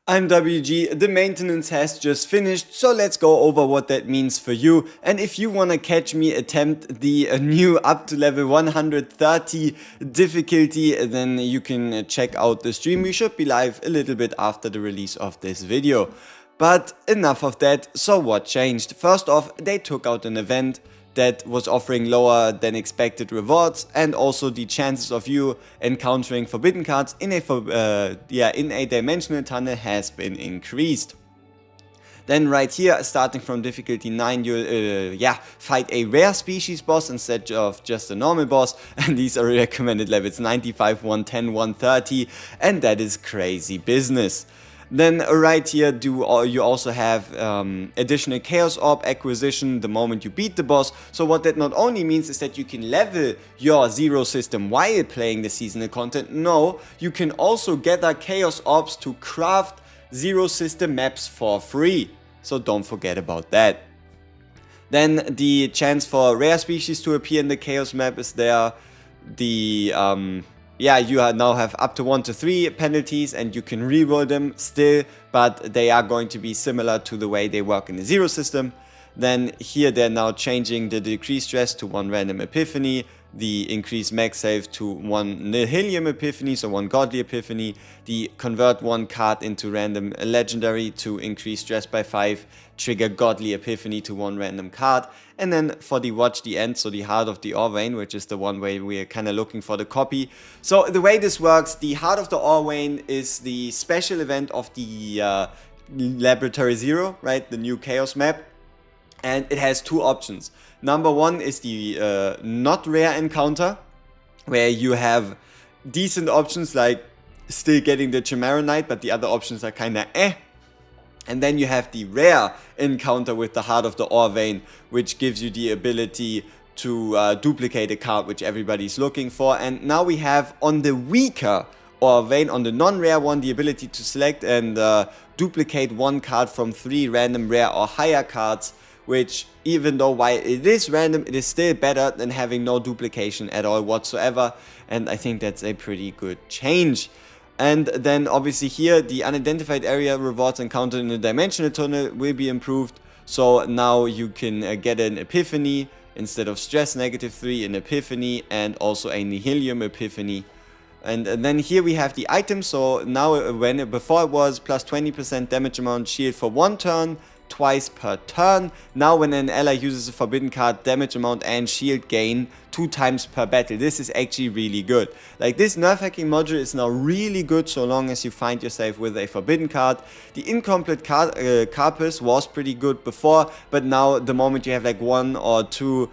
I'm WG, the maintenance has just finished, so let's go over what that means for you. And if you wanna catch me attempt the new up to level 130 difficulty, then you can check out the stream. We should be live a little bit after the release of this video. But enough of that, so what changed? First off, they took out an event that was offering lower than expected rewards, and also the chances of you encountering forbidden cards in a dimensional tunnel has been increased. Then right here, starting from difficulty 9, you'll fight a rare species boss instead of just a normal boss, and these are recommended levels 95, 110, 130, and that is crazy business. Then right here you also have additional Chaos Orb acquisition the moment you beat the boss. So what that not only means is that you can level your Zero system while playing the seasonal content. No, you can also gather Chaos Orbs to craft Zero system maps for free. So don't forget about that. Then the chance for rare species to appear in the Chaos map is there. You now have up to 1 to 3 penalties and you can reroll them still, but they are going to be similar to the way they work in the Zero system. Then here they're now changing the decreased stress to 1 random epiphany, the increased max save to 1 nihilium epiphany, so 1 godly epiphany, the convert 1 card into random legendary to increase stress by 5, trigger godly epiphany to 1 random card, and then for the watch the end, so the Heart of the Ore Vein, which is the one way we're kind of looking for the copy. So the way this works, the Heart of the Ore Vein is the special event of the Laboratory Zero, right, the new Chaos map, and it has 2 options. Number 1 is the not rare encounter, where you have decent options like still getting the chaoszeronightmare, but the other options are kinda eh. And then you have the rare encounter with the Heart of the Ore Vein, which gives you the ability to duplicate a card which everybody's looking for. And now we have on the weaker Ore Vein, on the non-rare one, the ability to select and duplicate 1 card from 3 random rare or higher cards, which even though while it is random, it is still better than having no duplication at all whatsoever, and I think that's a pretty good change. And then obviously here the unidentified area rewards encountered in the dimensional tunnel will be improved, so now you can get an epiphany instead of stress -3, an epiphany, and also a nihilium epiphany. And then here we have the items, so now before it was plus 20% damage amount shield for 1 turn, twice per turn. Now when an ally uses a forbidden card, damage amount and shield gain 2 times per battle. This is actually really good. Like, this nerf hacking module is now really good so long as you find yourself with a forbidden card. The incomplete carpus was pretty good before, but now the moment you have like 1 or 2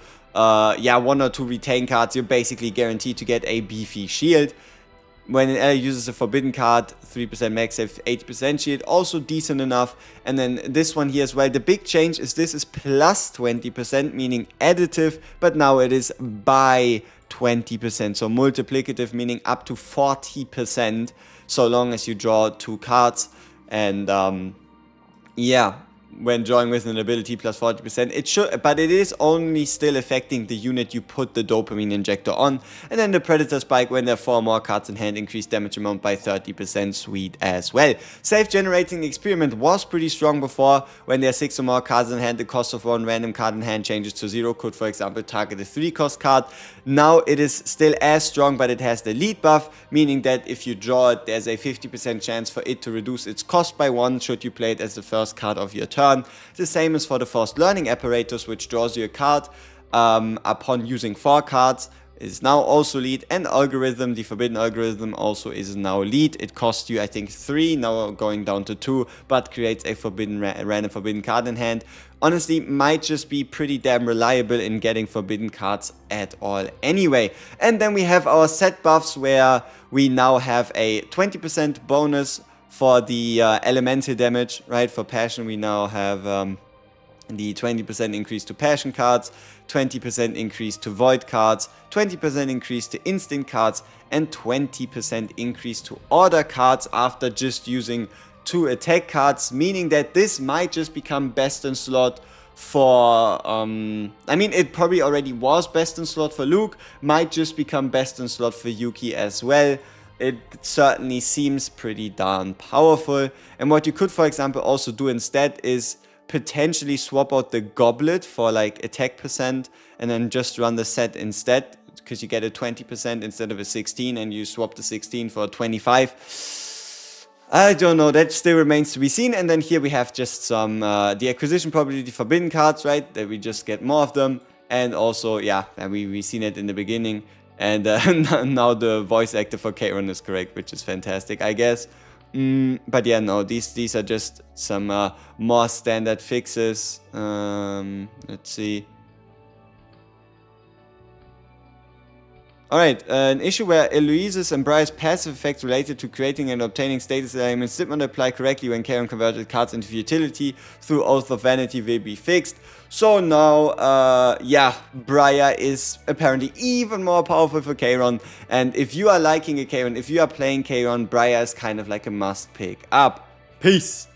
retain cards, you're basically guaranteed to get a beefy shield. When an ally uses a forbidden card, 3% max save, 80% shield, also decent enough. And then this one here as well, the big change is this is plus 20%, meaning additive, but now it is by 20%, so multiplicative, meaning up to 40%, so long as you draw 2 cards. And when drawing with an ability plus 40%, it should, but it is only still affecting the unit you put the dopamine injector on. And then the Predator Spike, when there are 4 more cards in hand, increased damage amount by 30%, sweet as well. Self-generating experiment was pretty strong before. When there are 6 or more cards in hand, the cost of 1 random card in hand changes to 0, could for example target a 3-cost card. Now it is still as strong, but it has the lead buff, meaning that if you draw it, there's a 50% chance for it to reduce its cost by 1 should you play it as the first card of your turn. The same is for the Forced Learning Apparatus, which draws you a card upon using 4 cards, is now also lead. And Algorithm, the Forbidden Algorithm, also is now lead. It costs you, I think, 3, now going down to 2, but creates a random forbidden card in hand. Honestly, might just be pretty damn reliable in getting forbidden cards at all anyway. And then we have our set buffs, where we now have a 20% bonus for the elemental damage, right? For passion, we now have the 20% increase to passion cards, 20% increase to void cards, 20% increase to instinct cards, and 20% increase to order cards after just using 2 attack cards, meaning that this might just become best in slot for, I mean, it probably already was best in slot for Luke, might just become best in slot for Yuki as well. it certainly seems pretty darn powerful. And what you could, for example, also do instead is potentially swap out the goblet for like attack percent and then just run the set instead, because you get a 20% instead of a 16 and you swap the 16 for a 25. I don't know, that still remains to be seen. And then here we have just some the acquisition probability forbidden cards, right, that we just get more of them. And also, yeah, we seen it in the beginning. And now the voice actor for Charon is correct, which is fantastic, I guess. But yeah, no, these are just some more standard fixes. Let's see. Alright, an issue where Eloise's and Briar's passive effects related to creating and obtaining status elements did not apply correctly when Charon converted cards into utility through Oath of Vanity will be fixed. So now, yeah, Briar is apparently even more powerful for Charon. And if you are liking a Charon, if you are playing Charon, Briar is kind of like a must pick up. Peace!